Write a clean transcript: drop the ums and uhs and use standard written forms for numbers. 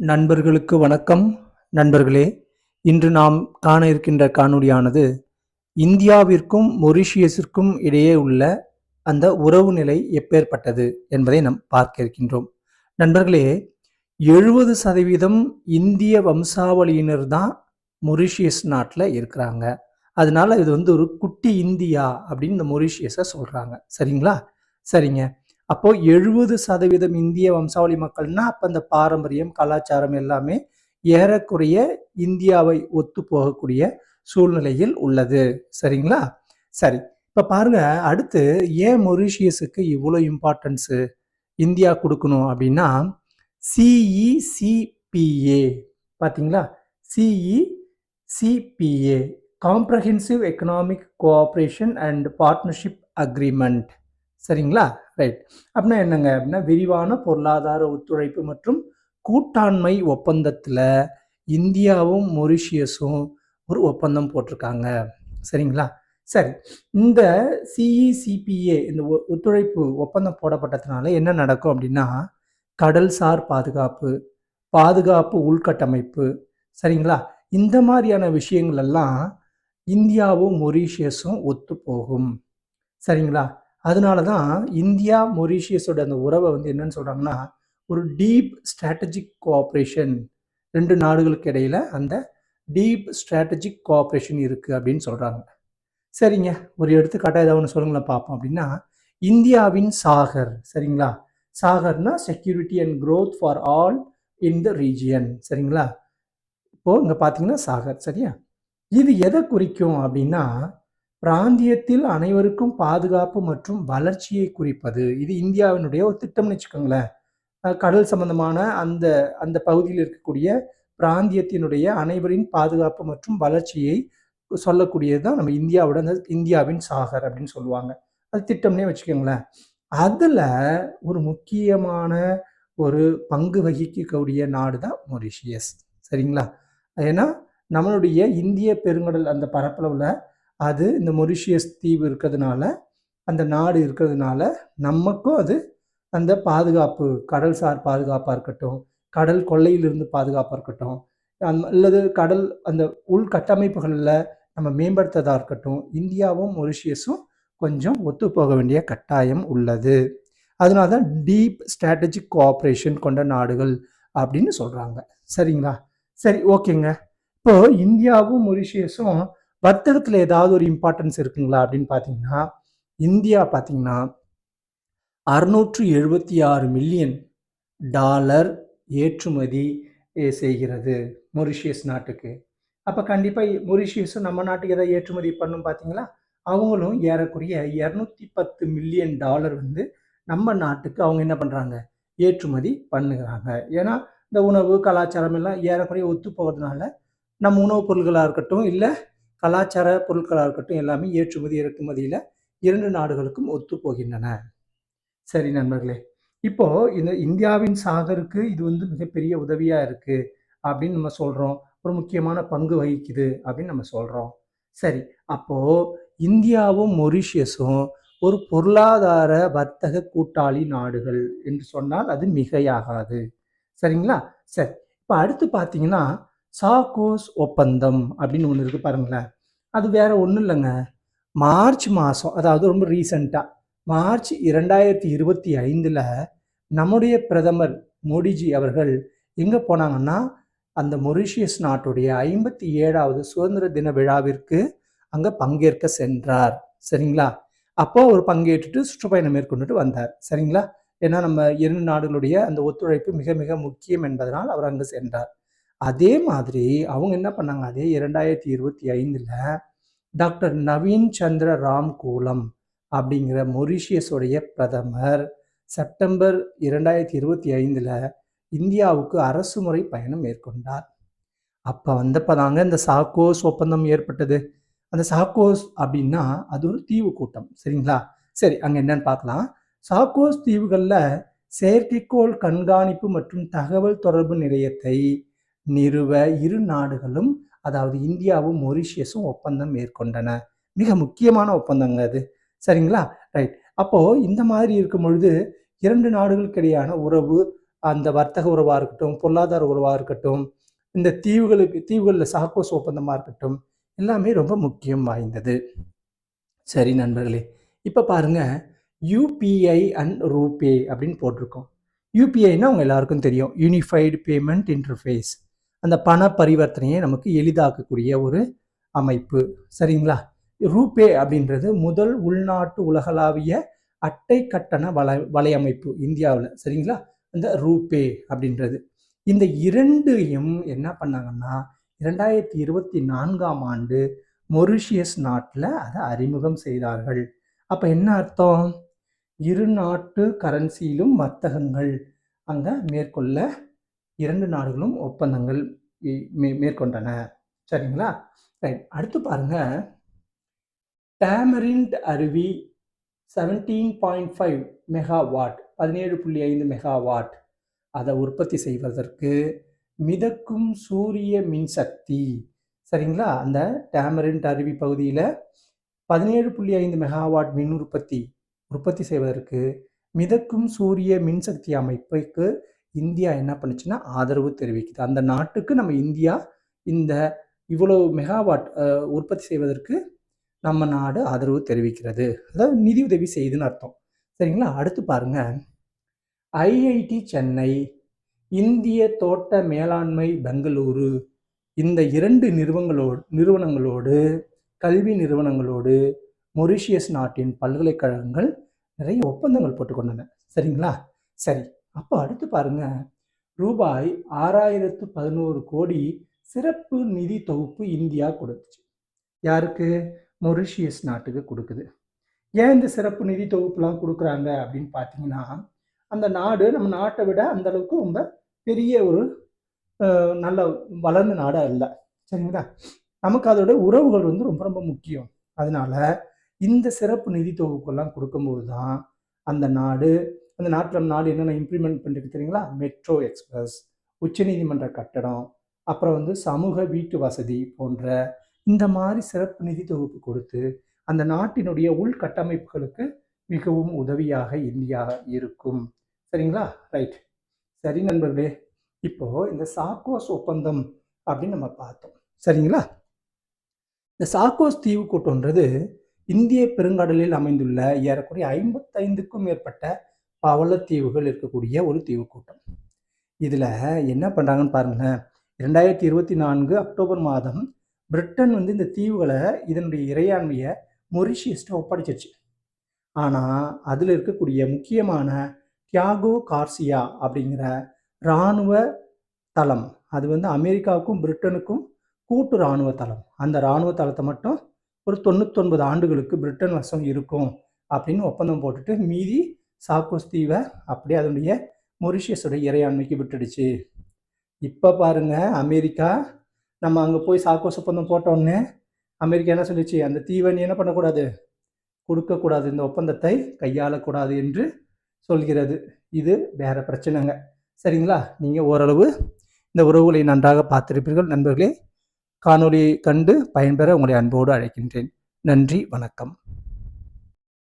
நண்பர்களுக்கு வணக்கம். நண்பர்களே, இன்று நாம் காண இருக்கின்ற காணொளியானது இந்தியாவிற்கும் மொரீஷியஸிற்கும் இடையே உள்ள அந்த உறவு நிலை எப்பேற்பட்டது என்பதை நாம் பார்க்க இருக்கின்றோம். நண்பர்களே, 70% இந்திய வம்சாவளியினர் தான் மொரீஷியஸ் நாட்டில் இருக்கிறாங்க. அதனால இது ஒரு குட்டி இந்தியா அப்படின்னு இந்த மொரீஷியஸை சொல்றாங்க. சரிங்களா? சரிங்க. அப்போ 70% இந்திய வம்சாவளி மக்கள்னா அப்ப அந்த பாரம்பரியம், கலாச்சாரம் எல்லாமே ஏறக்குறைய இந்தியாவை ஒத்து போகக்கூடிய சூழ்நிலையில் உள்ளது. சரிங்களா? சரி. இப்ப பாருங்க, அடுத்து ஏன் மொரீஷியஸுக்கு இவ்வளோ இம்பார்ட்டன்ஸ் இந்தியா கொடுக்கணும் அப்படின்னா, சிஇசிபிஏ பாத்தீங்களா? CECPA comprehensive economic cooperation and partnership agreement. சரிங்களா? ரைட். அப்படின்னா என்னங்க அப்படின்னா, விரிவான பொருளாதார ஒத்துழைப்பு மற்றும் கூட்டாண்மை ஒப்பந்தத்தில் இந்தியாவும் மொரீஷியஸும் ஒரு ஒப்பந்தம் போட்டிருக்காங்க. சரிங்களா? சரி. இந்த சிஇசிபிஏ இந்த ஒத்துழைப்பு ஒப்பந்தம் போடப்பட்டதுனால என்ன நடக்கும் அப்படின்னா, கடல்சார் பாதுகாப்பு, பாதுகாப்பு உள்கட்டமைப்பு, சரிங்களா, இந்த மாதிரியான விஷயங்கள் எல்லாம் இந்தியாவும் மொரீஷியஸும் ஒத்து போகும். சரிங்களா? அதனால தான் இந்தியா மொரீஷியஸோட அந்த உறவை என்னன்னு சொல்றாங்கன்னா, ஒரு டீப் ஸ்ட்ராட்டஜிக் கோஆப்ரேஷன், 2 நாடுகளுக்கு இடையில அந்த டீப் ஸ்ட்ராட்டஜிக் கோஆப்ரேஷன் இருக்கு அப்படின்னு சொல்றாங்க. சரிங்க. ஒரு எடுத்துக்காட்டா ஏதாவது ஒன்று சொல்லுங்களேன் பார்ப்போம். அப்படின்னா, இந்தியாவின் சாகர். சரிங்களா? சாகர்னா security and growth for all in the region. சரிங்களா? இப்போ இங்க பார்த்தீங்கன்னா சாகர். சரியா? இது எதை குறிக்கும் அப்படின்னா, பிராந்தியத்தில் அனைவருக்கும் பாதுகாப்பு மற்றும் வளர்ச்சியை குறிப்பது. இது இந்தியாவினுடைய ஒரு திட்டம்னு வச்சுக்கோங்களேன். கடல் சம்பந்தமான அந்த அந்த பகுதியில் இருக்கக்கூடிய பிராந்தியத்தினுடைய அனைவரின் பாதுகாப்பு மற்றும் வளர்ச்சியை சொல்லக்கூடியது தான் நம்ம இந்தியாவோட அந்த இந்தியாவின் சாகர் அப்படின்னு சொல்லுவாங்க. அது திட்டம்னே வச்சுக்கோங்களேன். அதுல ஒரு முக்கியமான ஒரு பங்கு வகிக்கக்கூடிய நாடு தான் மொரீஷியஸ். சரிங்களா? ஏன்னா நம்மளுடைய இந்திய பெருங்கடல் அந்த பரப்பளவுல அது இந்த மொரீஷியஸ் தீவு இருக்கிறதுனால, அந்த நாடு இருக்கிறதுனால நமக்கும் அது அந்த பாதுகாப்பு, கடல்சார் பாதுகாப்பாக இருக்கட்டும், கடல் கொள்ளையிலிருந்து பாதுகாப்பாக இருக்கட்டும், அல்லது கடல் அந்த உள்கட்டமைப்புகளில் நம்ம மேம்படுத்துறதா இருக்கட்டும், இந்தியாவும் மொரீஷியஸும் கொஞ்சம் ஒத்துப்போக வேண்டிய கட்டாயம் உள்ளது. அதனால தான் டீப் ஸ்ட்ராட்டஜிக் கோஆப்ரேஷன் கொண்ட நாடுகள் அப்படின்னு சொல்றாங்க. சரிங்களா? சரி, ஓகேங்க. இப்போ இந்தியாவும் மொரீஷியஸும் வர்த்தகத்தில் ஏதாவது ஒரு இம்பார்ட்டன்ஸ் இருக்குங்களா அப்படின்னு பார்த்தீங்கன்னா, இந்தியா பார்த்தீங்கன்னா 676 மில்லியன் டாலர் ஏற்றுமதி செய்கிறது மொரீஷியஸ் நாட்டுக்கு. அப்போ கண்டிப்பாக மொரீஷியஸும் நம்ம நாட்டுக்கு ஏதாவது ஏற்றுமதி பண்ணும் பார்த்தீங்களா? அவங்களும் ஏறக்குறைய 210 மில்லியன் டாலர் நம்ம நாட்டுக்கு அவங்க என்ன பண்ணுறாங்க, ஏற்றுமதி பண்ணுகிறாங்க. ஏன்னா இந்த உணவு கலாச்சாரம் எல்லாம் ஏறக்குறைய ஒத்து போகிறதுனால நம்ம உணவுப் பொருட்களாக இருக்கட்டும், இல்லை கலாச்சார பொருட்களாக இருக்கட்டும், எல்லாமே ஏற்றுமதி இறக்குமதியில் 2 நாடுகளுக்கும் ஒத்து போகின்றன. சரி நண்பர்களே, இப்போ இந்த இந்தியாவின் சாகருக்கு இது மிகப்பெரிய உதவியா இருக்கு அப்படின்னு நம்ம சொல்றோம். ஒரு முக்கியமான பங்கு வகிக்குது அப்படின்னு நம்ம சொல்றோம். சரி, அப்போ இந்தியாவும் மொரீஷியஸும் ஒரு பொருளாதார வர்த்தக கூட்டாளி நாடுகள் என்று சொன்னால் அது மிகையாகாது. சரிங்களா? சரி, இப்போ அடுத்து பார்த்தீங்கன்னா சாகோஸ் ஒப்பந்தம் அப்படின்னு ஒன்று இருக்கு பாருங்களேன். அது வேற ஒன்றும் இல்லைங்க. மார்ச் மாதம், அதாவது ரொம்ப ரீசெண்டாக மார்ச் 2025 நம்முடைய பிரதமர் மோடிஜி அவர்கள் எங்கே போனாங்கன்னா, அந்த மொரீஷியஸ் நாட்டுடைய 57வது சுதந்திர தின விழாவிற்கு அங்கே பங்கேற்க சென்றார். சரிங்களா? அப்போ அவர் பங்கேற்றுட்டு சுற்றுப்பயணம் மேற்கொண்டுட்டு வந்தார். சரிங்களா? ஏன்னா நம்ம 2 நாடுகளுடைய அந்த ஒத்துழைப்பு மிக மிக முக்கியம் என்பதனால் அவர் அங்கு சென்றார். அதே மாதிரி அவங்க என்ன பண்ணாங்க, அதே 2025 டாக்டர் நவீன் சந்திர ராம் கூலம் அப்படிங்கிற மொரீஷியஸுடைய பிரதமர் செப்டம்பர் 2025 இந்தியாவுக்கு அரசு முறை பயணம் மேற்கொண்டார். அப்போ வந்தப்பதாங்க இந்த சாகோஸ் ஒப்பந்தம் ஏற்பட்டது. அந்த சாகோஸ் அப்படின்னா அது ஒரு தீவு கூட்டம். சரிங்களா? சரி, அங்கே என்னன்னு பார்க்கலாம். சாகோஸ் தீவுகளில் செயற்கைக்கோள் கண்காணிப்பு மற்றும் தகவல் தொடர்பு நிலையத்தை நிறுவ இரு நாடுகளும், அதாவது இந்தியாவும் மொரீஷியஸும் ஒப்பந்தம் மேற்கொண்டன. மிக முக்கியமான ஒப்பந்தங்க அது. சரிங்களா? ரைட். அப்போ இந்த மாதிரி இருக்கும் பொழுது 2 நாடுகளுக்கு இடையான உறவு அந்த வர்த்தக உறவா இருக்கட்டும், பொருளாதார உறவா இருக்கட்டும், இந்த தீவுகள்ல சாகோஸ் ஒப்பந்தமா இருக்கட்டும், எல்லாமே ரொம்ப முக்கியம் வாய்ந்தது. சரி நண்பர்களே, இப்ப பாருங்க யுபிஐ அண்ட் ரூபே அப்படின்னு போட்டிருக்கோம். யுபிஐன்னா உங்க எல்லாருக்கும் தெரியும். Unified payment interface. அந்த பண பரிவர்த்தனையை நமக்கு எளிதாக்கக்கூடிய ஒரு அமைப்பு. சரிங்களா? ரூபே அப்படின்றது முதல் உள்நாட்டு உலகளாவிய அட்டை கட்டண வலையமைப்பு இந்தியாவில். சரிங்களா? அந்த ரூபே அப்படின்றது. இந்த இரண்டையும் என்ன பண்ணாங்கன்னா 2024ஆம் ஆண்டு மொரிஷியஸ் நாட்டில் அதை அறிமுகம் செய்தார்கள். அப்ப என்ன அர்த்தம்? இரு நாட்டு கரன்சியிலும் வர்த்தகங்கள் அங்க மேற்கொள்ள இரண்டு நாடுகளும் ஒப்பந்தங்கள் மேற்கொண்டன. சரிங்களா? ரைட். அடுத்து பாருங்க, டேமரிண்ட் அருவி 17.5 மெகாவாட், 17.5 மெகாவாட் அதை உற்பத்தி செய்வதற்கு மிதக்கும் சூரிய மின்சக்தி. சரிங்களா? அந்த டேமரிண்ட் அருவி பகுதியில் 17.5 மெகாவாட் மின் உற்பத்தி செய்வதற்கு மிதக்கும் சூரிய மின்சக்தி அமைப்புக்கு இந்தியா என்ன பண்ணுச்சுன்னா ஆதரவு தெரிவிக்குது. அந்த நாட்டுக்கு நம்ம இந்தியா இந்த இவ்வளவு மெகாவாட் உற்பத்தி செய்வதற்கு நம்ம நாடு ஆதரவு தெரிவிக்கிறது, அதாவது நிதி உதவி செய்யுதுன்னு அர்த்தம். சரிங்களா? அடுத்து பாருங்க, ஐஐடி சென்னை, இந்திய தோட்ட மேலாண்மை பெங்களூரு, இந்த இரண்டு நிறுவனங்களோடு கல்வி நிறுவனங்களோடு மொரிஷியஸ் நாட்டின் பல்கலைக்கழகங்கள் நிறைய ஒப்பந்தங்கள் போட்டுக்கொண்டன. சரிங்களா? சரி, அப்போ அடுத்து பாருங்க, ரூபாய் 6011 கோடி சிறப்பு நிதி தொகுப்பு இந்தியா கொடுத்துச்சு. யாருக்கு? மொரிஷியஸ் நாட்டுக்கு கொடுக்குது. ஏன் இந்த சிறப்பு நிதி தொகுப்புலாம் கொடுக்குறாங்க அப்படின்னு பார்த்தீங்கன்னா, அந்த நாடு நம்ம நாட்டை விட அந்த அளவுக்கு ரொம்ப பெரிய ஒரு நல்ல வளர்ந்த நாடாக இல்லை. சரிங்களா? நமக்கு அதோட உறவுகள் வந்து ரொம்ப ரொம்ப முக்கியம். அதனால இந்த சிறப்பு நிதி தொகுப்பெல்லாம் கொடுக்கும்போது தான் அந்த நாட்டில் நம்ம நாடு என்னென்ன இம்ப்ளிமெண்ட் பண்ணிருக்கு தெரியுங்களா? மெட்ரோ எக்ஸ்பிரஸ், உச்சநீதிமன்ற கட்டடம், அப்புறம் வந்து சமூக வீட்டு வசதி போன்ற இந்த மாதிரி சிறப்பு நிதி தொகுப்பு கொடுத்து அந்த நாட்டினுடைய உள்கட்டமைப்புகளுக்கு மிகவும் உதவியாக இந்தியா இருக்கும். சரிங்களா? ரைட். சரி நண்பர்களே, இப்போ இந்த சாகோஸ் ஒப்பந்தம் அப்படின்னு நம்ம பார்த்தோம். சரிங்களா? இந்த சாகோஸ் தீவு கூட்டம்ன்றது இந்திய பெருங்கடலில் அமைந்துள்ள ஏறக்குறைய 55க்கும் மேற்பட்ட பவளத்தீவுகள் இருக்கக்கூடிய ஒரு தீவு கூட்டம். இதுல என்ன பண்றாங்கன்னு பாருங்களேன். 2024 அக்டோபர் மாதம் பிரிட்டன் வந்து இந்த தீவுகளை இதனுடைய இறையாண்மையை மொரிஷியஸ்ட ஒப்படைச்சிருச்சு. ஆனா அதுல இருக்கக்கூடிய முக்கியமான தியாகோ கார்சியா அப்படிங்கிற இராணுவ தளம், அது வந்து அமெரிக்காவுக்கும் பிரிட்டனுக்கும் கூட்டு இராணுவ தளம். அந்த இராணுவ தளத்தை மட்டும் ஒரு 99 ஆண்டுகளுக்கு பிரிட்டன் வசம் இருக்கும் அப்படின்னு ஒப்பந்தம் போட்டுட்டு மீதி சாகோஸ் தீவை அப்படியே அதனுடைய மொரிஷியஸோட இறையாண்மைக்கு விட்டுடுச்சு. இப்போ பாருங்க, அமெரிக்கா நம்ம அங்கே போய் சாகோஸ் ஒப்பந்தம் போட்டோன்னே அமெரிக்கா என்ன சொல்லிச்சு? அந்த தீவை நீ என்ன பண்ணக்கூடாது, கொடுக்கக்கூடாது, இந்த ஒப்பந்தத்தை கையாளக்கூடாது என்று சொல்கிறது. இது வேற பிரச்சனைங்க. சரிங்களா? நீங்கள் ஓரளவு இந்த உறவுகளை நன்றாக பார்த்திருப்பீர்கள் நண்பர்களே. காணொலியை கண்டு பயன்பெற உங்களை அன்போடு அழைக்கின்றேன். நன்றி, வணக்கம்.